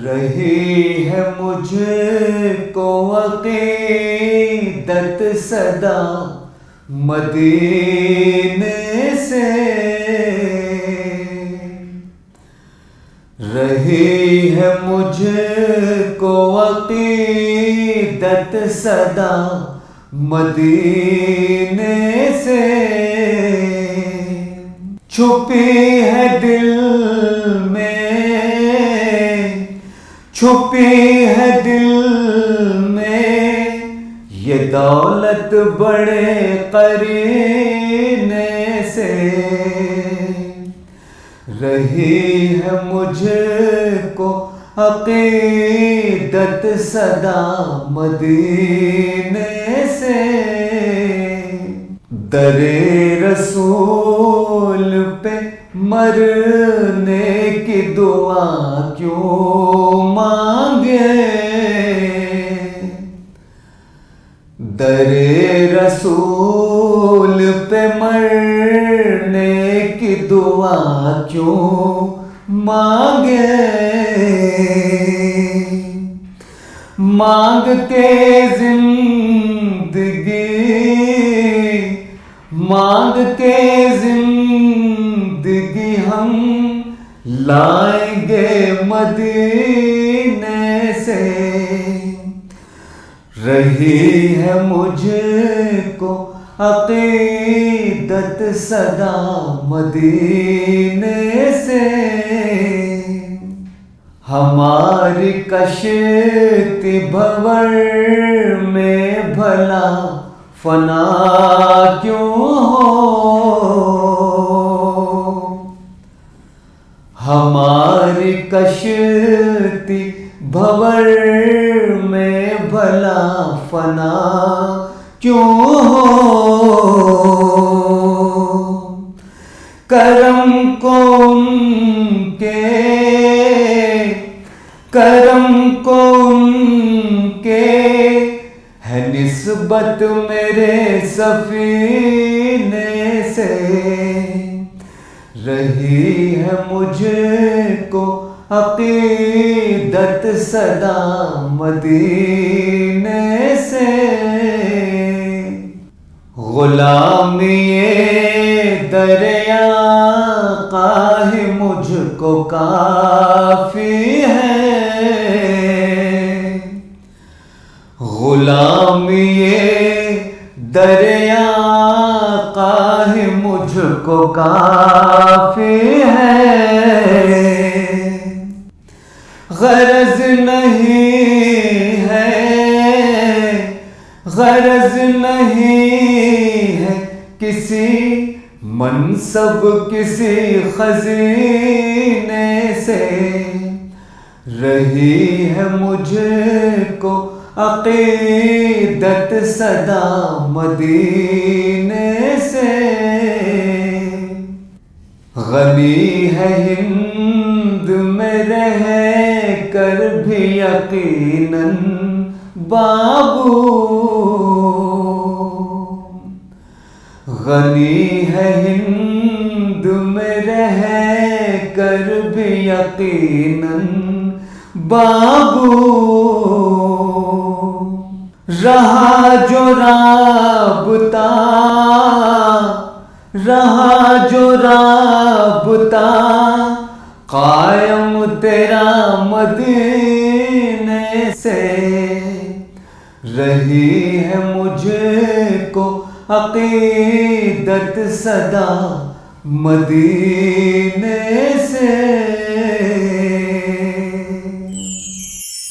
रही है मुझको अक़ीदत सदा मदीने से, रही है मुझको अक़ीदत सदा मदीने से। छुपी है दिल में, छुपी है दिल में ये दौलत बड़े करीने से, रही है मुझको अक़ीदत सदा मदीने से। दरे रसूल पे मरने की दुआ क्यों मांगे, दरे रसूल पे मरने की दुआ क्यों मांगे। मांग के जिंदगी, मांग के जिंदगी हम लाएंगे मदीने से, रही है मुझको अक़ीदत सदा मदीने से। हमारी कश्ती भंवर में भला फना क्यों हो, हमारी कश्ती भंवर में भला फना क्यों हो। करम को उनके, करम को उनके है निस्बत मेरे सफीने से, रही है मुझको अक़ीदत सदा मदीने से। गुलामी दरिया काहे मुझको काफी है, गुलामी दरिया काहे मुझको काफी है। गरज नहीं है, गरज नहीं है किसी मनसब किसी खजीने से, रही है मुझको अक़ीदत सदा मदीने से। गनी है हिंद में रह कर भी यकीनन बाबू, गनी है हिंद में रह कर भी यकीनन बाबू। रहा जो राबता, रहा जो राबता कायम तेरा मदीने से, रही है मुझको अक़ीदत सदा मदीने से।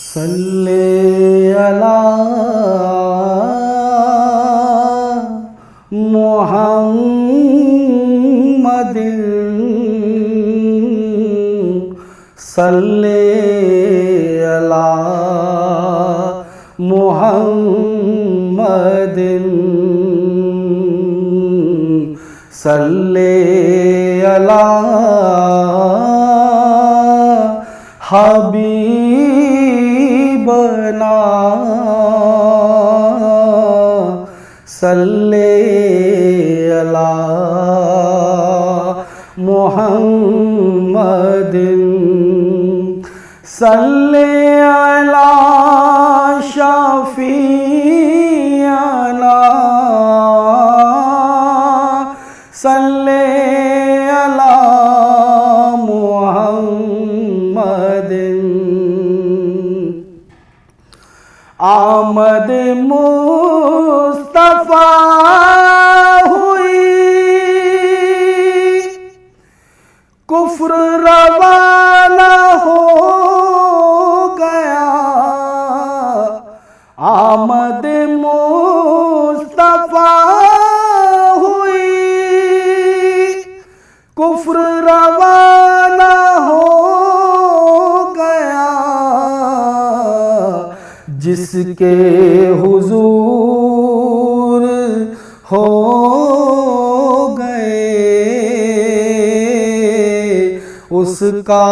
सल्ले अला मुहम्मदिन, सल्ले अला मुहम्मदिन, सल्ले अला हबीबना, सल्ले अला मुहम्मदिन, सल्ले अला शफीअना सल्ले अला मुहम्मदिन आमद मुस्तफा हुई कुफ्र रवाना हो गया आमद मुस्तफा हुई कुफ्र रवाना हो गया जिसके हुजूर हो गए उसका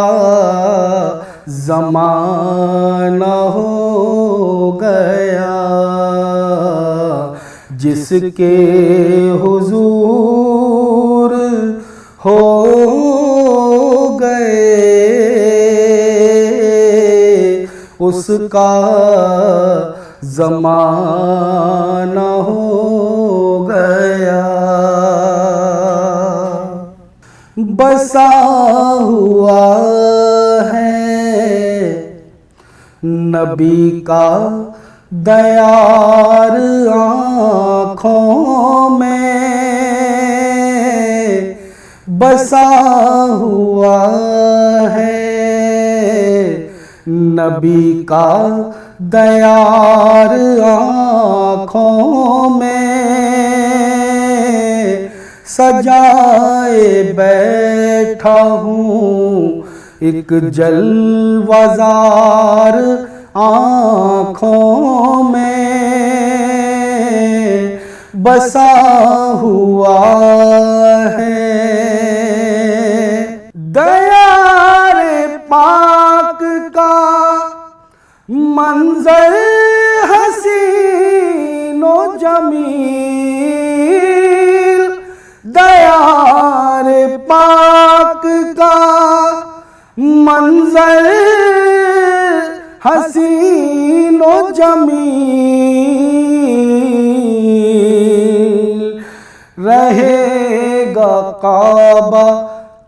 ज़माना हो गया जिसके हुजूर हो गए उसका ज़माना हो गया। बसा हुआ है नबी का दयार आँखों में बसा हुआ है नबी का दयार आँखों में सजाए बैठा हूँ एक जलवाज़ार आँखों में बसा हुआ है दयारे पाक का मंजर हसीनो जमील दयारे पाक का मंजर हसीनो जमील रहेगा काबा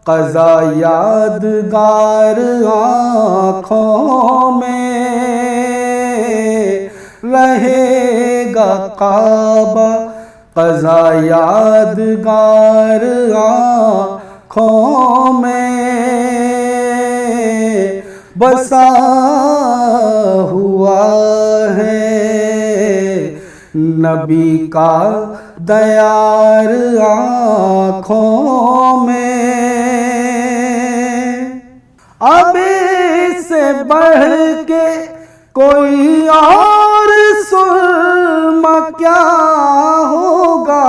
क़ज़ा यादगार आँखों में रहेगा काबा क़ज़ा यादगार आँखों में बसा हुआ है नबी का दयार आँखों में अब इससे बढ़ के कोई और सुरमा क्या होगा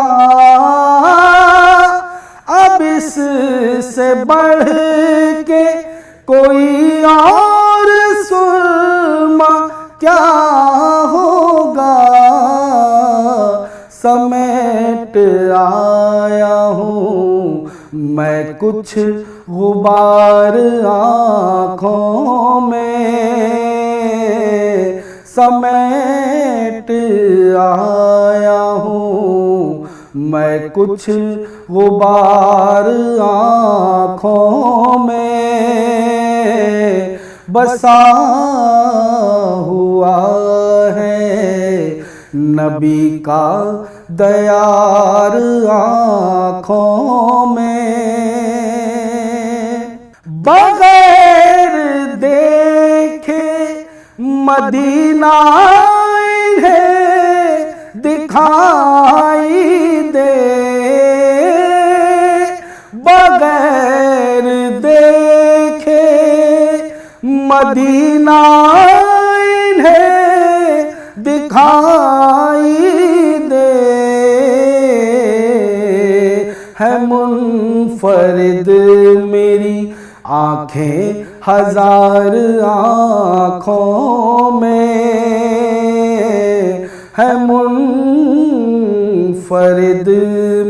अब इससे बढ़ के कोई और सुरमा क्या होगा समेट आया हूँ मैं कुछ गुबार आँखों में समेट आया हूँ मैं कुछ गुबार आँखों में बसा हुआ है नबी का दयार आँखों में बगैर देखे मदीना इन्हें दिखाई दे बगैर देखे मदीना इन्हें दिखाई दे है मुनफरिद मेरी आँखें हजार आँखों में है मुनफरिद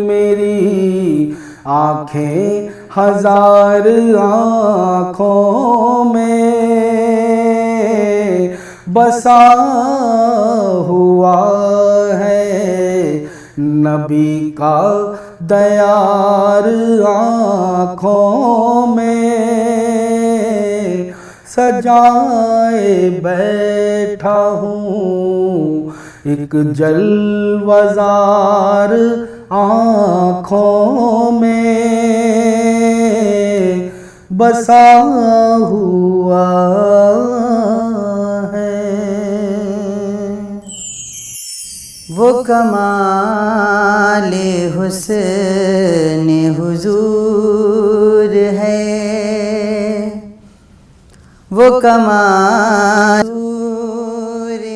मेरी आँखें हजार आँखों में बसा हुआ है। नबी का दयार आँखों में सजाए बैठा हूँ, एक जलवज़ार आँखों में बसा हुआ है। वो कमाल हुस्न हुजूर है, वो कमाल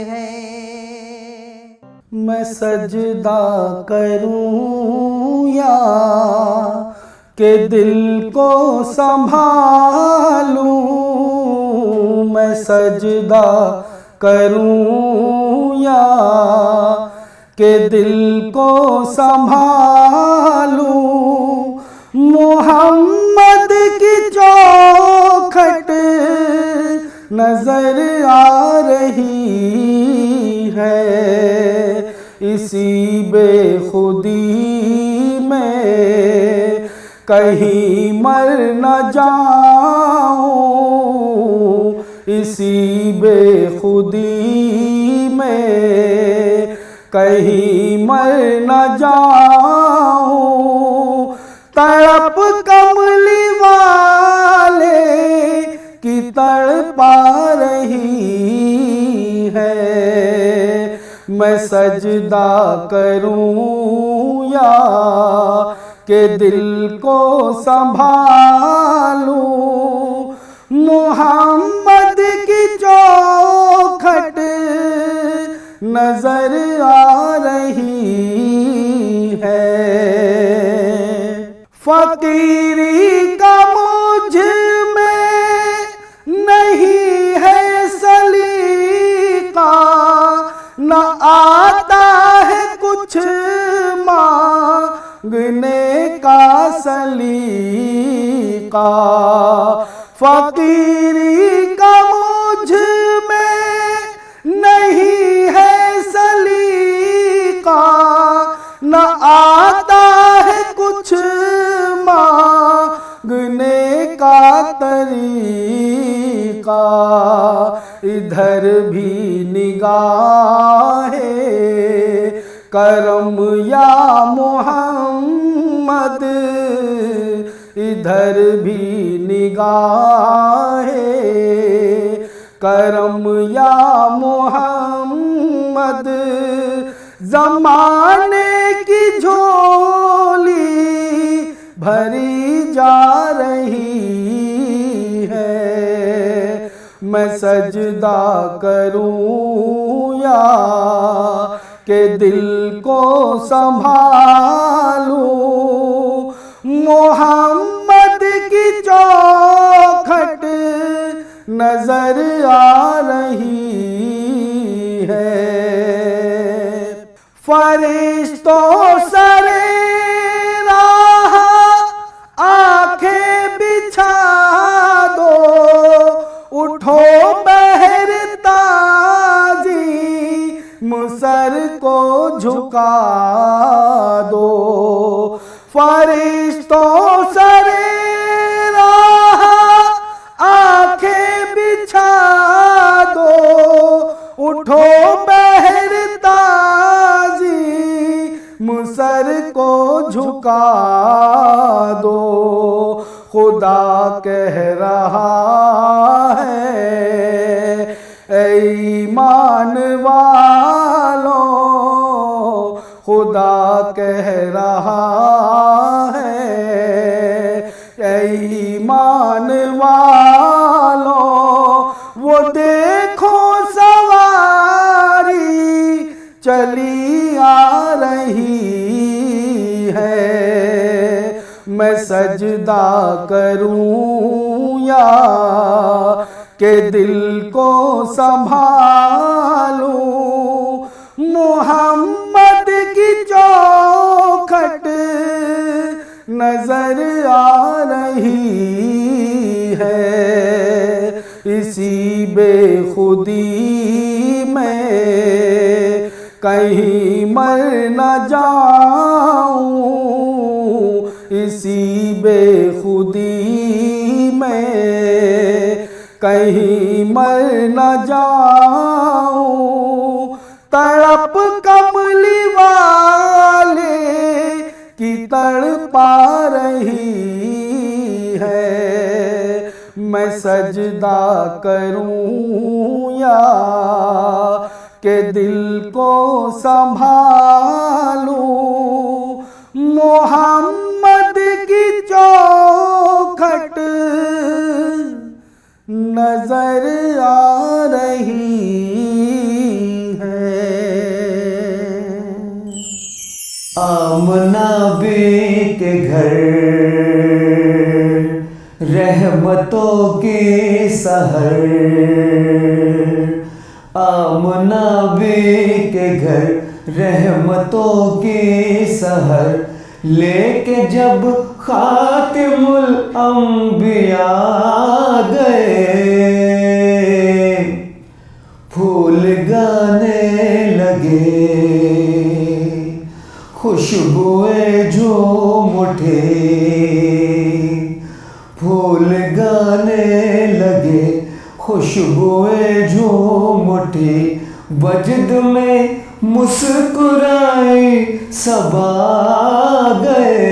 है। मैं सजदा करूं या के दिल को संभालूं, मैं सजदा करूं या के दिल को संभालूं। मोहम्मद की चौखट नजर आ रही है, इसी बेखुदी में कहीं मर न जाऊं, इसी बेखुदी में कहीं मर न जाऊं। तड़प कमली वाले की तड़पा रही है, मैं सजदा करूं या के दिल को संभालूं। मोहम्मद की चौखट नजर आ रही है, फकीरी का मुझ में नहीं है सलीका, न आता है कुछ मांगने का सलीका। फकीरी का मुझ में नहीं है सलीका, न आता है कुछ मांगने का तरीका। इधर भी निगाहे करम या मोहम्मद, इधर भी निगाहे करम या मोहम्मद। ज़माने की झोली भरी जा रही है, मैं सजदा करूं या के दिल को संभालूं। मोहम्मद की चौखट नजर आ रही है, फरिश्तों सरे राह आंखें बिछा दो, उठो बहर ताजी मुसर को झुका दो। फरिश्तों सरे राह आंखें बिछा दो, उठो बहर ताजी मुसर को झुका दो। खुदा कह रहा है ऐ ईमान वालों, खुदा कह रहा है ऐ ईमान वालों, वो देखो सवारी चली आ रही है, मैं सजदा करूं या के दिल को संभालूं। मोहम्मद की चौखट नजर आ रही है, इसी बेखुदी कहीं मर न जाऊं इसी बेखुदी में, कहीं मर न जाऊं तड़प कमली वाले की तड़पा रही है। मैं सजदा करूं या के दिल को संभालूं, मोहम्मद की चौखट नजर आ रही है। आमना बी के घर रहमतों की सहर, आमना बी के घर रहमतों की सहर, लेके जब खातिमुल अंबिया गए, फूल गाने लगे खुशबुएं झूम उठे, फूल गाने लगे खुशबुएं झूम उठी, वजद में मुस्कुराए सबा गए।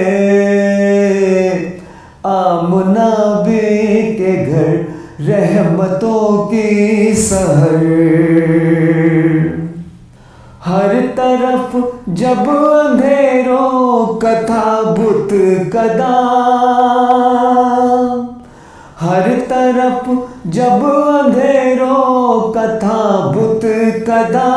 आमना बी के घर रहमतों की सहर, हर तरफ जब अंधेरों कथा बुत कदा, हर तरफ जब अंधेरों कथा बुत कदा,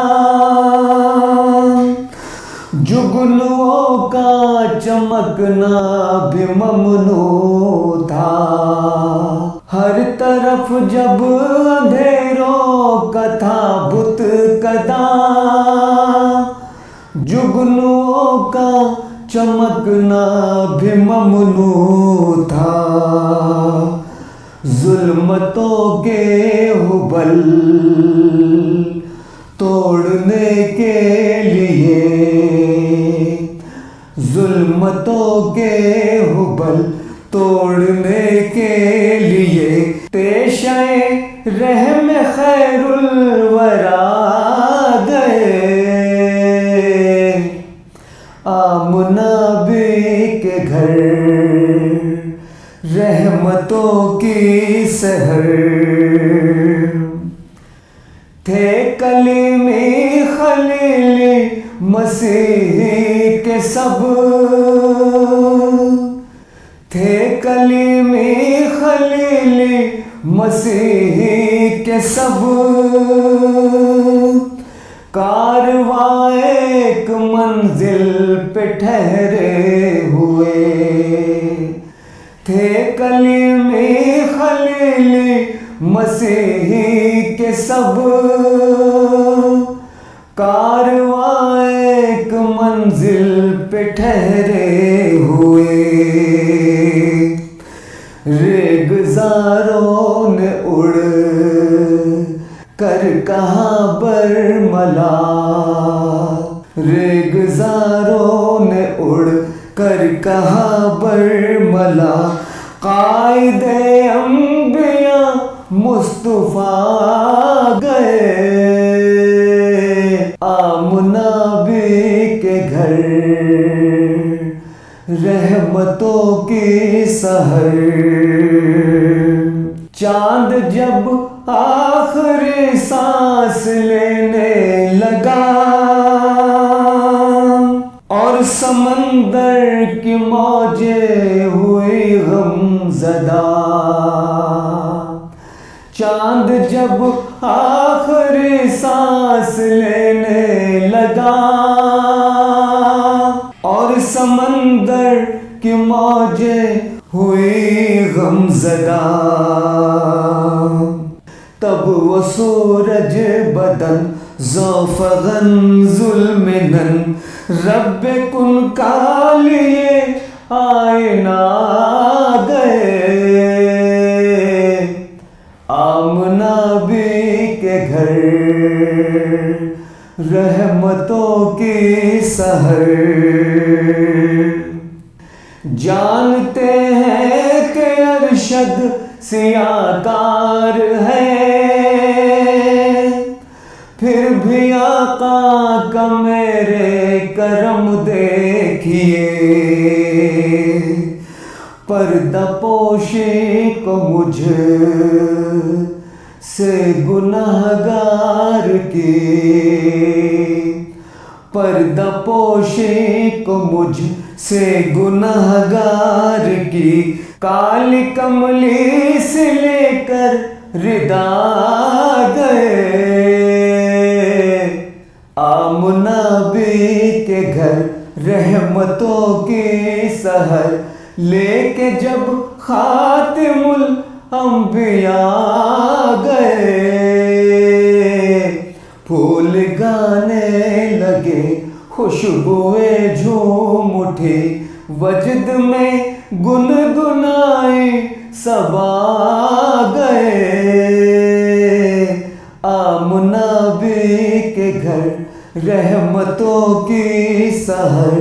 जुगनुओं का चमकना भी ममनू था। हर तरफ जब अंधेरों कथा बुत कदा, जुगनुओं का चमकना भी ममनू था। जुल्मतों के हुबल तोड़ने के लिए, जुल्मतों के हुबल तोड़ने के लिए, पेशे रहम खैरुल वरा गए। आमना बी के घर रहमतों की सहर, थे कलीमी खलीली मसीह के सब, थे कलीमी खलीली मसीह के सब, कारवां एक मंजिल पे ठहरे हुए, थे कलीमी खलीली मसीह के सब, कारवां एक मंजिल पे ठहरे हुए। रेगज़ारों ने उड़ कर कहाँ बरमला, रेगज़ारों ने उड़ कर कहाँ बरमला, कायदे अंबिया मुस्तफा गए। आमना बी के घर रहमतों की सहर, चांद जब आखिरी सांस लेने लगा और समंदर की मौजें हुई गमज़दा, चांद जब आखिरी सांस लेने लगा और समंदर की मौजें हुई गमज़दा, तब वो सूरज बदन ज़ौफ़गन ज़ुल्मिनन रब्बे कुन का लिए आईना गए। आमना बी के घर रहमतों की सहर। जानते हैं कि अरशद सियाकार है, फिर भी आका का मेरे करम देखिए। पर्दा पोशी को मुझ से गुनाहगार की, पर्दा पोशी को मुझ से गुनाहगार की। काली कमली से लेकर रिदा गए, आमना बी के घर रहमतों की सहर। लेके जब खातिमुल अंबिया गए, फूल गाने लगे खुशबुए झूम उठी। वजद में गुनगुनाए सबा गए, आमना बी के घर रहमतों की सहर।